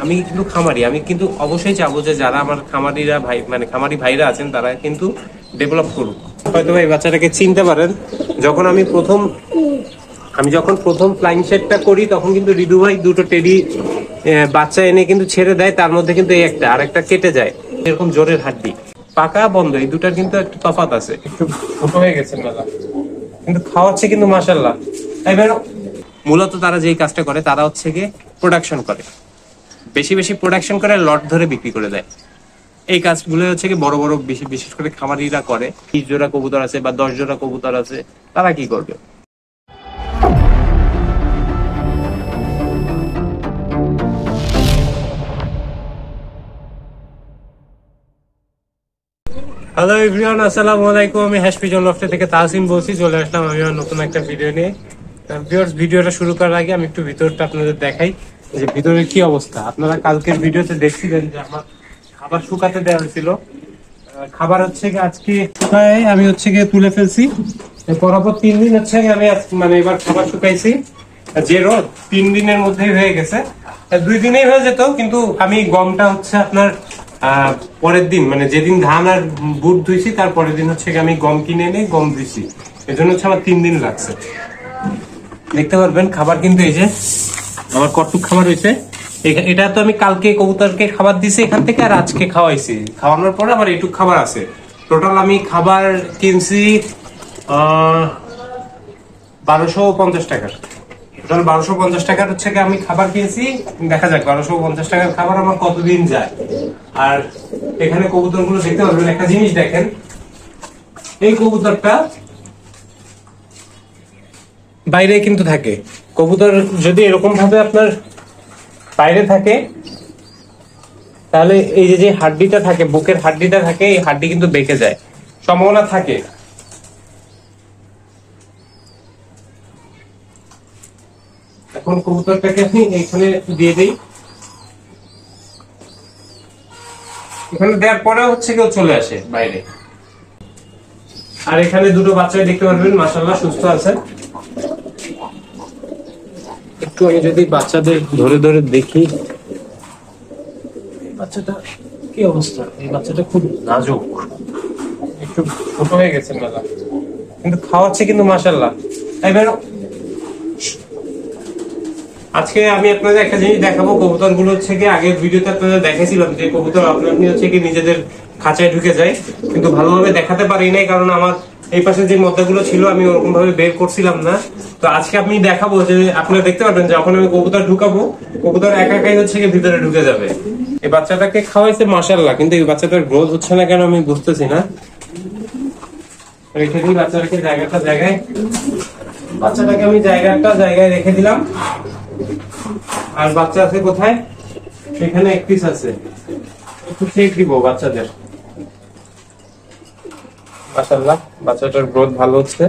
আমি কিন্তু খামারি, আমি কিন্তু অবশ্যই চাবো যে যারা আমার খামারিরা ভাই মানে খামারি ভাইরা আছেন তারা কিন্তু ডেভেলপ করুক। হয়তো এই বাচ্চাটাকে চিনতে পারেন, যখন আমি যখন প্রথম ফ্লাইং শেডটা করি তখন কিন্তু রিদু ভাই দুটো টেডি বাচ্চা এনে কিন্তু ছেড়ে দেয়, তার মধ্যে কিন্তু এই একটা আরেকটা কেটে যায়, এরকম জোরের হাড্ডি পাকা বন্ধ, এই দুটার কিন্তু একটু তফাৎ আছে, একটু ছোট হয়ে গেছে মেলা, কিন্তু খাওয়াচ্ছে কিন্তু মাশাআল্লাহ। এবার মূলত তারা যেই কাজটা করে তারা হচ্ছে গিয়ে প্রোডাকশন করে, বেশি বেশি প্রোডাকশন করে লট ধরে বিক্রি করে দেয়। এই কাজগুলো হচ্ছে কি বড় বড় বিশেষ করে খামারিরা করে। 20 জোড়া কবুতর আছে বা 10 জোড়া কবুতর আছে, তারা কি করবে? হ্যালো এভরিওয়ান, আসসালামু আলাইকুম। আমি হ্যাশপিজন লফটে থেকে তাহসিন বলছি, চলে আসলাম আমি আমার নতুন একটা ভিডিও নিয়ে। ভিডিওটা শুরু করার আগে আমি একটু ভিতরটা আপনাদের দেখাই যে ভিতরের কি অবস্থা। আপনারা কালকের ভিডিওতে দেখছিলেন যে আমার খাবার শুকাতে দেওয়া হয়েছিল, খাবার হচ্ছে আজকে শুকায় আমি হচ্ছে গিয়ে তুলে ফেলছি। পরপর 3 দিন হচ্ছে আমি মানে এবার খাবার শুকাইছি, যে রোদ 3 দিনের মধ্যেই হয়ে গেছে। 2 দিনেই হয়ে যেত, কিন্তু আমি গমটা হচ্ছে আপনার পরের দিন মানে যেদিন ধান আর বুট ধুইছি তার পরের দিন হচ্ছে আমি গম কিনে এনে গম ধুইছি, এজন্য হচ্ছে আমার 3 দিন লাগছে। দেখতে পারবেন খাবার কিন্তু এই যে আমার কটুক খাবার হয়েছে। এটা তো আমি কালকে কবুতরকে খাবার দিছি এখান থেকে, আর আজকে খাওয়াইছি, খাওয়ানোর পরে আবার এইটুক খাবার আছে। টোটাল আমি খাবার কিনছি 1250 টাকার, টোটাল 1250 টাকার হচ্ছে আমি খাবার কিনছি। দেখা যাক 1250 টাকার খাবার আমার কতদিন যায়। আর এখানে কবুতর গুলো দেখতে পারবেন, একটা জিনিস দেখেন, এই কবুতরটা বাইরে কিন্তু থাকে। কবুতর যদি এরকম ভাবে আপনার বাইরে থাকে তাহলে এই যে হাড্ডিটা থাকে, বুকের হাড্ডিটা থাকে, এই হাড্ডি কিন্তু বেঁকে যায়, সম্ভাবনা থাকে। এখন কবুতরটাকে আমি এখানে দিয়ে দিই, এখানে দেওয়ার পরে হচ্ছে কেউ চলে আসে বাইরে। আর এখানে দুটো বাচ্চা দেখতে পারবেন মাশাআল্লাহ সুস্থ আছে। একটু আমি যদি বাচ্চাদের ধরে ধরে দেখি, বাচ্চাটা কি অবস্থা, এই বাচ্চাটা খুব নাজুক, একটু ছোট হয়ে গেছে মেলা, কিন্তু খাওয়াচ্ছে কিন্তু মাশাআল্লাহ। এবার আজকে আমি আপনাদের একটা জিনিস দেখাবো, কবুতর গুলো হচ্ছে কি আগের ভিডিওতে আপনাদের দেখাইছিলাম যে কবুতর আপনি হচ্ছে কি নিজেদের খাঁচায় ঢুকে যায়, কিন্তু ভালোভাবে দেখাতে পারি নাই কারণ আমার এই পাশে যে মদ্দাগুলো ছিল আমি ওরকম ভাবে বের করছিলাম না। তো আজকে আমি দেখাবো যে আপনারা দেখতে পারবেন যখন আমি কবুতর ঢুকাবো, কবুতর একাই হচ্ছে কি ভিতরে ঢুকে যাবে। এই বাচ্চাটাকে খাওয়াইছে মাশাআল্লাহ, কিন্তু এই বাচ্চাটার গ্রোথ হচ্ছে না কেন আমি বুঝতেছি না। রেখে দিই বাচ্চাটাকে বাচ্চাটাকে আমি জায়গায় রেখে দিলাম। আর বাচ্চা আছে কোথায়? এখানে এক পিস আছে, একটু শেক দিব বাচ্চাদের। মাশাআল্লাহ বাচ্চাটার গ্রোথ ভালো হচ্ছে।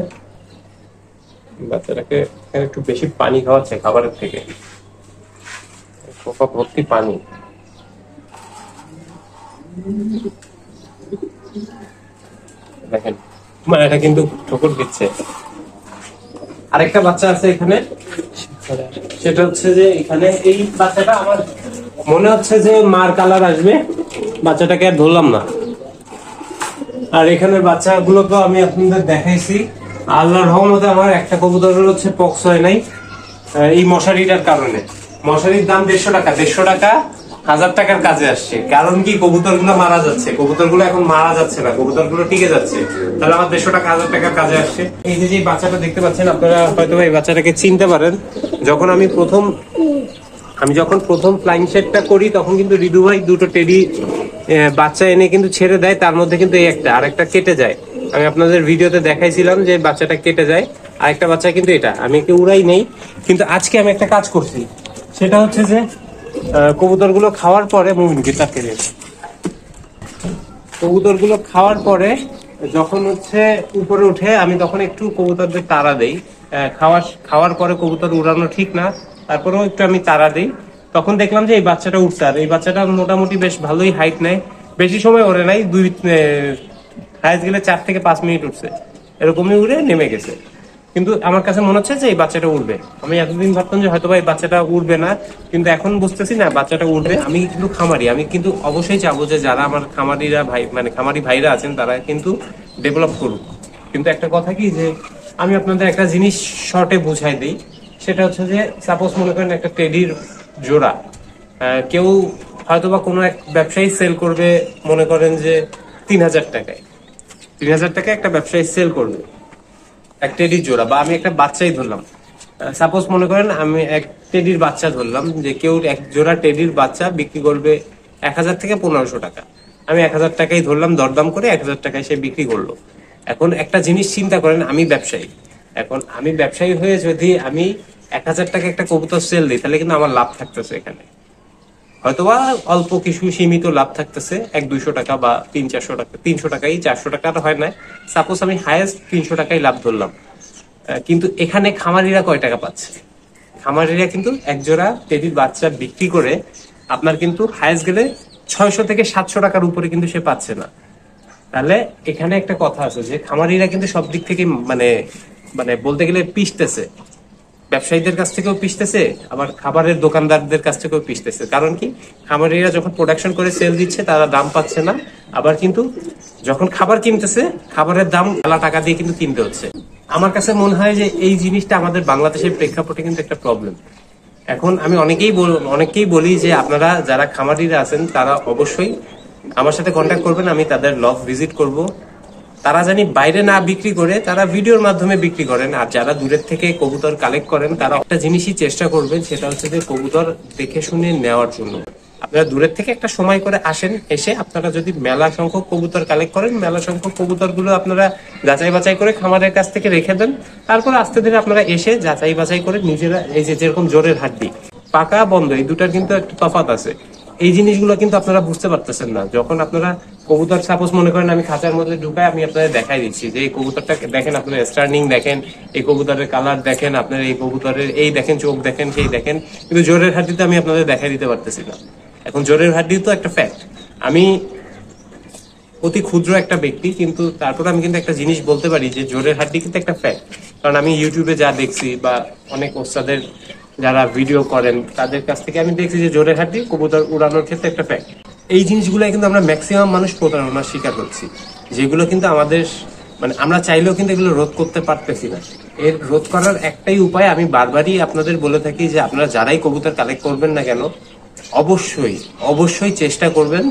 বাচ্চাটাকে একটু বেশি পানি খাওয়াচ্ছে খাবারের থেকে, কোপা ভর্তি পানি। দেখেন এটা কিন্তু ঠোকর দিচ্ছে। আরেকটা বাচ্চা আছে এখানে, সেটা হচ্ছে যে এখানে এই বাচ্চাটা আমার মনে হচ্ছে যে মার কালার আসবে, বাচ্চাটাকে আর ধরলাম না। আর এখানে বাচ্চাগুলো তো আমি আপনাদের দেখাইছি। আল্লাহর রহমতে আমার একটা কবুতর হচ্ছে পক্স হয় নাই এই মশারিটার কারণে। মশারির দাম 150 টাকা, 150 টাকা 1000 টাকার কাজে আসছে। কারণ কি, কবুতর গুলো মারা যাচ্ছে, কবুতর গুলো এখন মারা যাচ্ছে না, কবুতর গুলো টিকে যাচ্ছে, তাহলে আমার 150 টাকা 1000 টাকার কাজে আসছে। এই যে বাচ্চাটা দেখতে পাচ্ছেন আপনারা হয়তো এই বাচ্চাটাকে চিনতে পারেন। যখন আমি প্রথম ফ্লাইং শেডটা করি তখন কিন্তু রিদু ভাই দুটো টেডি বাচ্চা এনে কিন্তু ছেড়ে দেয়, তার মধ্যে কিন্তু এই একটা আরেকটা কেটে যায়। আমি আপনাদের ভিডিওতে দেখাইছিলাম যে বাচ্চাটা কেটে যায়, আরেকটা বাচ্চা কিন্তু এটা আমি একে উড়াই নেই। কিন্তু আজকে আমি একটা কাজ করছি, সেটা হচ্ছে যে কবুতরগুলো খাওয়ার পরে কবুতরগুলো খাওয়ার পরে যখন হচ্ছে উপরে উঠে আমি তখন একটু কবুতরদের তাড়া দেই। খাওয়ার পরে কবুতর উড়ানো ঠিক না, তারপরেও একটু আমি তাড়া দিই। তখন দেখলাম যে এই বাচ্চাটা উঠছে, আর এই বাচ্চাটা মোটামুটি বেশ ভালোই হাইট নেয়, বেশি সময় ওরে নাই, হাইস্ট গেলে 4 থেকে 5 মিনিট উঠছে, এরকমই উড়ে নেমে গেছে। কিন্তু আমার কাছে মনে হচ্ছে যে এই বাচ্চাটা উড়বে। আমি এতদিন ভাবতাম যে হয়তো এই বাচ্চাটা উড়বে না, কিন্তু এখন বুঝতেছি না বাচ্চাটা উড়বে। আমি কিন্তু খামারি, আমি কিন্তু অবশ্যই চাবো যে যারা আমার খামারিরা ভাই মানে খামারি ভাইরা আছেন তারা কিন্তু ডেভেলপ করুক। কিন্তু একটা কথা কি যে আমি আপনাদের একটা জিনিস শর্টে বুঝাই দিই, সেটা হচ্ছে যে সাপোজ মনে করেন একটা টেডির জোড়া কেউ হয়তোবা কোনো এক ব্যবসায়ী সেল করবে মনে করেন যে 3,000 টাকায়। 3,000 টাকায় একটা ব্যবসায়ী সেল করবে এক টেডির জোড়া, বা আমি একটা বাচ্চাই ধরলাম। সাপোজ মনে করেন আমি এক টেডির বাচ্চা ধরলাম, যে কেউ এক জোড়া টেডির বাচ্চা বিক্রি করবে 1,000 থেকে 1,500 টাকা। আমি 1,000 টাকাই ধরলাম, দরদাম করে 1,000 টাকায় সে বিক্রি করলো। এখন একটা জিনিস চিন্তা করেন, আমি ব্যবসায়ী, এখন আমি ব্যবসায়ী হয়ে যদি আমি 1,000 টাকা একটা কবুতর সেল দিই, তাহলে কিন্তু আমার লাভ থাকতেছে এখানে, হয়তোবা অল্প কিছু সীমিত লাভ থাকতেছে 100-200 টাকা বা 300-400 টাকা, 300 টাকাই, 400 টাকা হয় না, সাপোজ আমি হাইয়েস্ট 300 টাকাই লাভ ধরলাম। কিন্তু এখানে খামারিরা কয় টাকা পাচ্ছে? খামারিরা কিন্তু এক জোড়া টেডির বাচ্চা বিক্রি করে আপনার কিন্তু হাইয়েস্ট গেলে 600 থেকে 700 টাকার উপরে কিন্তু সে পাচ্ছে না। তাহলে এখানে একটা কথা আছে যে খামারিরা কিন্তু সব দিক থেকে মানে মানে বলতে গেলে পিসতেছে, ব্যবসায়ীদের কাছ থেকেও পিসতেছে, আবার খাবারের দোকানদারদের কাছ থেকেও পিসতেছে। কারণ কি, খামারিরা যখন প্রোডাকশন করে সেল দিচ্ছে তারা দাম পাচ্ছে না, আবার কিন্তু যখন খাবার কিনতেছে খাবারের দাম মেলা টাকা দিয়ে কিন্তু কিনতে হচ্ছে। আমার কাছে মনে হয় যে এই জিনিসটা আমাদের বাংলাদেশের প্রেক্ষাপটে কিন্তু একটা প্রবলেম। এখন আমি অনেকেই বলি যে আপনারা যারা খামারিরা আছেন তারা অবশ্যই আমার সাথে কন্ট্যাক্ট করবেন, আমি তাদের লফট ভিজিট করব। তারা জানি বাইরে না বিক্রি করে তারা ভিডিওর মাধ্যমে বিক্রি করেন। আর যারা দূরের থেকে কবুতর কালেক্ট করেন তারা একটা জিনিসই চেষ্টা করবেন, সেটা হচ্ছে যে কবুতর দেখে শুনে নেওয়ার জন্য। আপনারা দূরের থেকে একটা সময় করে আসেন, এসে আপনারা যদি মেলা সংখ্যক কবুতর কালেক্ট করেন, মেলা সংখ্যক কবুতর গুলো আপনারা যাচাই বাছাই করে খামারের কাছ থেকে রেখে দেন। তারপর আস্তে ধীরে আপনারা এসে যাচাই বাছাই করে নিজেরা, এই যে যেরকম জোরের হাড্ডি, পাকা বন্ধ, এই দুটার কিন্তু একটা তফাৎ আছে। এই জিনিসগুলো কিন্তু আপনারা বুঝতে পারতেছেন না। যখন আপনারা কবুতর সাপোজ মনে করেন আমি খাঁচার মধ্যে ঢুকাই, আমি আপনাদের দেখাই দিচ্ছি যে এই কবুতরটা দেখেন, আপনার স্টার্নিং দেখেন, এই কবুতরের কালার দেখেন, আপনার এই কবুতরের এই দেখেন চোখ দেখেন, সেই দেখেন, কিন্তু জোরের হাড্ডিতে আমি আপনাদের দেখাই দিতে পারতেছি না। এখন জোরের হাড্ডি তো একটা ফ্যাক্ট, আমি অতি ক্ষুদ্র একটা ব্যক্তি, কিন্তু তারপর আমি কিন্তু একটা জিনিস বলতে পারি যে জোরের হাড্ডি কিন্তু একটা ফ্যাক্ট। কারণ আমি ইউটিউবে যা দেখছি বা অনেক ওস্তাদের যারা ভিডিও করেন তাদের কাছ থেকে আমি দেখছি যে জোরের হাড্ডি কবুতর উড়ানোর ক্ষেত্রে একটা ফ্যাক্ট। এই জিনিসগুলো কিন্তু আমরা ম্যাক্সিমাম মানুষ প্রতারণার শিকার হচ্ছি, যেগুলো কিন্তু আমাদের মানে আমরা চাইলেও কিন্তু এগুলো রোধ করতে পারতেছি না। এর রোধ করার একটাই উপায়, আমি বারবারই আপনাদের বলে থাকি যে আপনারা যারাই কবুতর কালেক্ট করবেন না কেন, অবশ্যই অবশ্যই চেষ্টা করবেন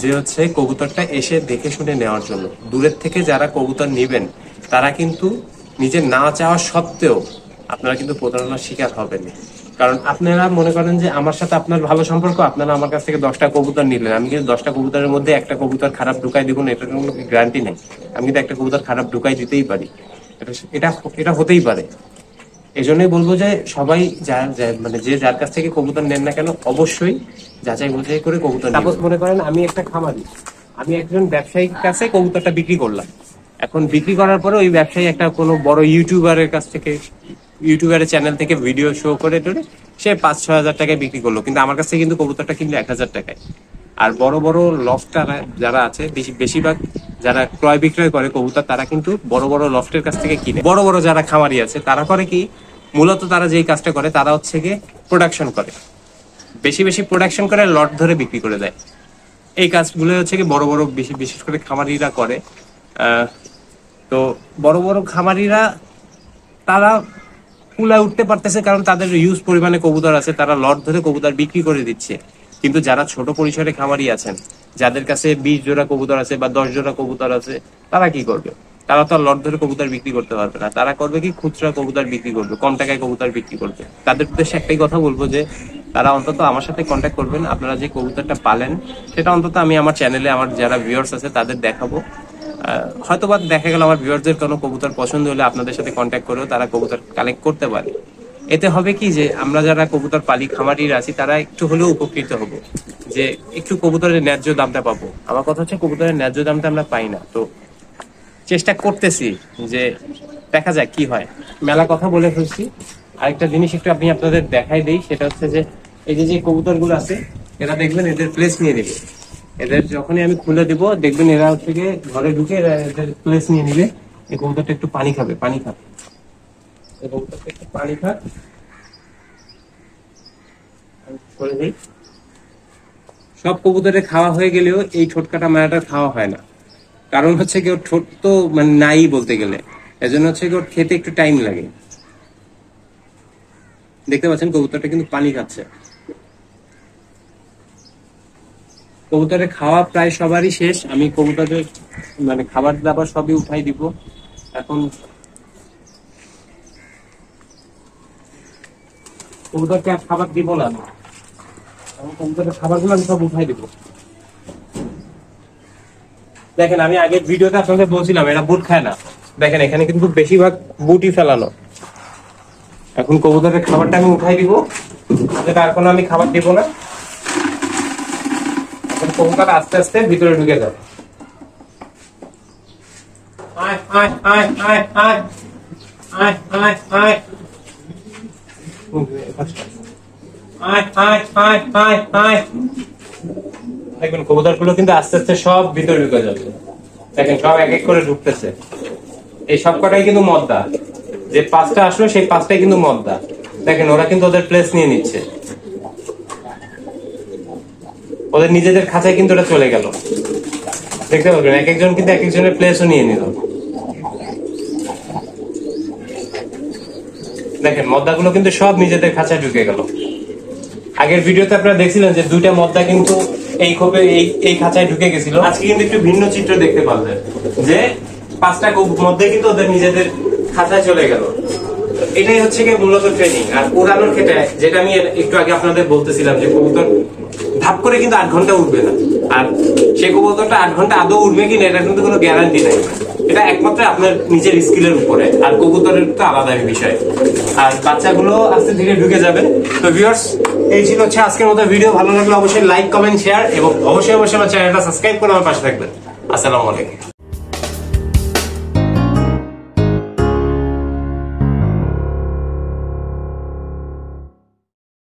যে হচ্ছে কবুতরটা এসে দেখে শুনে নেওয়ার জন্য। দূরের থেকে যারা কবুতর নেবেন তারা কিন্তু নিজের না চাওয়া সত্ত্বেও আপনারা কিন্তু প্রতারণার শিকার হবেন। কারণ আপনারা মনে করেন যে আমার সাথে আপনার ভালো সম্পর্ক, আপনারা আমার কাছ থেকে 10টা কবুতর নিলেন, আমি কিন্তু 10টা কবুতরের মধ্যে একটা কবুতর খারাপ ঢুকাই দিব না, এটার কোনো গ্যারান্টি নেই। আমি কিন্তু একটা কবুতর খারাপ ঢুকাই দিতেই পারি, এটা এটা হতেই পারে। এই জন্যই বলবো যে সবাই মানে যে যার কাছ থেকে কবুতর নেন না কেন, অবশ্যই যাচাই বাছাই করে কবুতর। সাপোজ মনে করেন আমি একটা খামারি, আমি একজন ব্যবসায়ীর কাছে কবুতরটা বিক্রি করলাম। এখন বিক্রি করার পরে ওই ব্যবসায়ী একটা কোনো বড় ইউটিউবারের কাছ থেকে, ইউটিউবারের চ্যানেল থেকে ভিডিও শো করে টোরে সে 5-6 হাজার টাকায় বিক্রি করলো, কিন্তু আমার কাছে কিন্তু কবুতরটা কিনলো 1,000 টাকায়। আর বড় বড় লফটার যারা আছে, বেশিরভাগ যারা ক্রয় বিক্রয় করে কবুতর, তারা কিন্তু বড় বড় লফটের কাছ থেকে কিনে। বড় বড় যারা খামারি আছে তারা করে কি, মূলত তারা যেই কাজটা করে তারা হচ্ছে গিয়ে প্রোডাকশন করে, বেশি বেশি প্রোডাকশন করে লট ধরে বিক্রি করে দেয়। এই কাজগুলো হচ্ছে কি বড় বড় বিশেষ করে খামারিরা করে। তো বড় বড় খামারিরা তারা কুলায় উঠতে পারতেছে, কারণ তাদের ইউজ পরিমাণে কবুতর আছে, তারা লট ধরে কবুতর বিক্রি করে দিচ্ছে। কিন্তু যারা ছোট পরিসরে খামারি আছেন, যাদের কাছে 20 জোড়া কবুতর আছে বা 10 জোড়া কবুতর আছে, তারা কি করবে? তারা তো আর লট ধরে কবুতর বিক্রি করতে পারবে না। তারা করবে কি, খুচরা কবুতর বিক্রি করবে, কম টাকায় কবুতর বিক্রি করবে। তাদের উদ্দেশ্যে একটাই কথা বলবো যে তারা অন্তত আমার সাথে কন্ট্যাক্ট করবেন। আপনারা যে কবুতরটা পালেন সেটা অন্তত আমি আমার চ্যানেলে আমার যারা ভিউয়ার্স আছে তাদের দেখাবো। হয়তো বা দেখা গেল আমার ভিউয়ারদের কোনো কবুতর পছন্দ হলে আপনাদের সাথে কন্ট্যাক্ট করেও তারা কবুতর কালেক্ট করতে পারে। এতে হবে কি যে আমরা যারা কবুতর পালি খামারিরা আছি তারা একটু হলেও উপকৃত হব, যে একটু কবুতরের ন্যায্য দামটা পাবো। আমার কথা হচ্ছে কবুতরের ন্যায্য দামটা আমরা পাই না, তো চেষ্টা করতেছি যে দেখা যাক কি হয়। মেলা কথা বলে ফেলছি, আরেকটা জিনিস একটু আমি আপনাদের দেখাই দিই, সেটা হচ্ছে যে এই যে কবুতর গুলো আছে এরা দেখবেন এদের প্লেস নিয়ে নেবে। এদের যখনই আমি খুলে দিব দেখবেন এরা হচ্ছে গিয়ে ঘরে ঢুকে এদের প্লেস নিয়ে নিলে এই কবুতরটা একটু পানি খাবে। কবুতরটা একটু পানি খাক করে দিই। সব কবুতরে খাওয়া হয়ে গেলেও এই ঠোঁটকাটা মায়াটার খাওয়া হয় না, কারণ হচ্ছে কি ওর ঠোঁট তো মানে নাই বলতে গেলে, এজন্য হচ্ছে কি ওর খেতে একটু টাইম লাগে। দেখতে পাচ্ছেন কবুতরটা কিন্তু পানি খাচ্ছে। কবুতরের খাওয়া প্রায় সবারই শেষ, আমি কবুতরের মানে খাবার দাবার সবই উঠাই দিব এখন। কবুতরকে আর খাবার দিব না, কবুতরের খাবারগুলো আমি সব উঠাই দিব। দেখেন আমি আগের ভিডিওতে আপনাদের বলছিলাম এরা বুট খায় না, দেখেন এখানে কিন্তু বেশিরভাগ বুটই ফেলানো। এখন কবুতরের খাবারটা আমি উঠাই দিব, আর কোনো আমি খাবার দিব না। এখন কবুতর আস্তে আস্তে ভিতরে ঢুকে যাবে। আয় আয় আয় আয় আয় আয় আয় আয় দেখবেন কবুতর গুলো কিন্তু আস্তে আস্তে সব ভিতরে ঢুকে যাবে। দেখেন সব এক এক করে ঢুকতেছে। এই সব কটাই কিন্তু মদ্দা, যে 5টা আসলো সেই 5টাই কিন্তু মদ্দা। দেখেন ওরা কিন্তু ওদের প্লেস নিয়ে নিচ্ছে, ওদের নিজেদের খাঁচায় কিন্তু ওটা চলে গেল। দেখতে পাবেন এক একজন কিন্তু এক একজনের প্লেসও নিয়ে নিল। দেখেন মদ্দাগুলো কিন্তু সব নিজেদের খাঁচায় ঢুকে গেল। আগের ভিডিওতে আপনারা দেখছিলেন যে 2টা মদ্দা কিন্তু এই খোপে এই খাঁচায় ঢুকে গেছিল। আজকে কিন্তু একটু ভিন্ন চিত্র দেখতে পাবেন যে 5টা মধ্যে কিন্তু ওদের নিজেদের খাঁচায় চলে গেল। এটাই হচ্ছে কি মূলত ট্রেনিং। আর উড়ানোর ক্ষেত্রে যেটা আমি একটু আগে আপনাদের বলতেছিলাম যে কবুতর ধাপ করে কিন্তু 8 ঘন্টা উঠবে না, আর সেই কবুতরটা 8 ঘন্টা আদৌ উঠবে কিনা এটা কিন্তু কোনো গ্যারান্টি নাই। এটা একমাত্র আপনার নিজের স্কিলের উপরে, আর কবুতরের তো আলাদা বিষয়। আর বাচ্চাগুলো আস্তে ধীরে ঢুকে যাবে। তো ভিউয়ার্স এই ছিল হচ্ছে আজকের মতো ভিডিও। ভালো লাগলে অবশ্যই লাইক কমেন্ট শেয়ার এবং অবশ্যই আমার চ্যানেলটা সাবস্ক্রাইব করে আমার পাশে থাকবেন। আসসালামু আলাইকুম।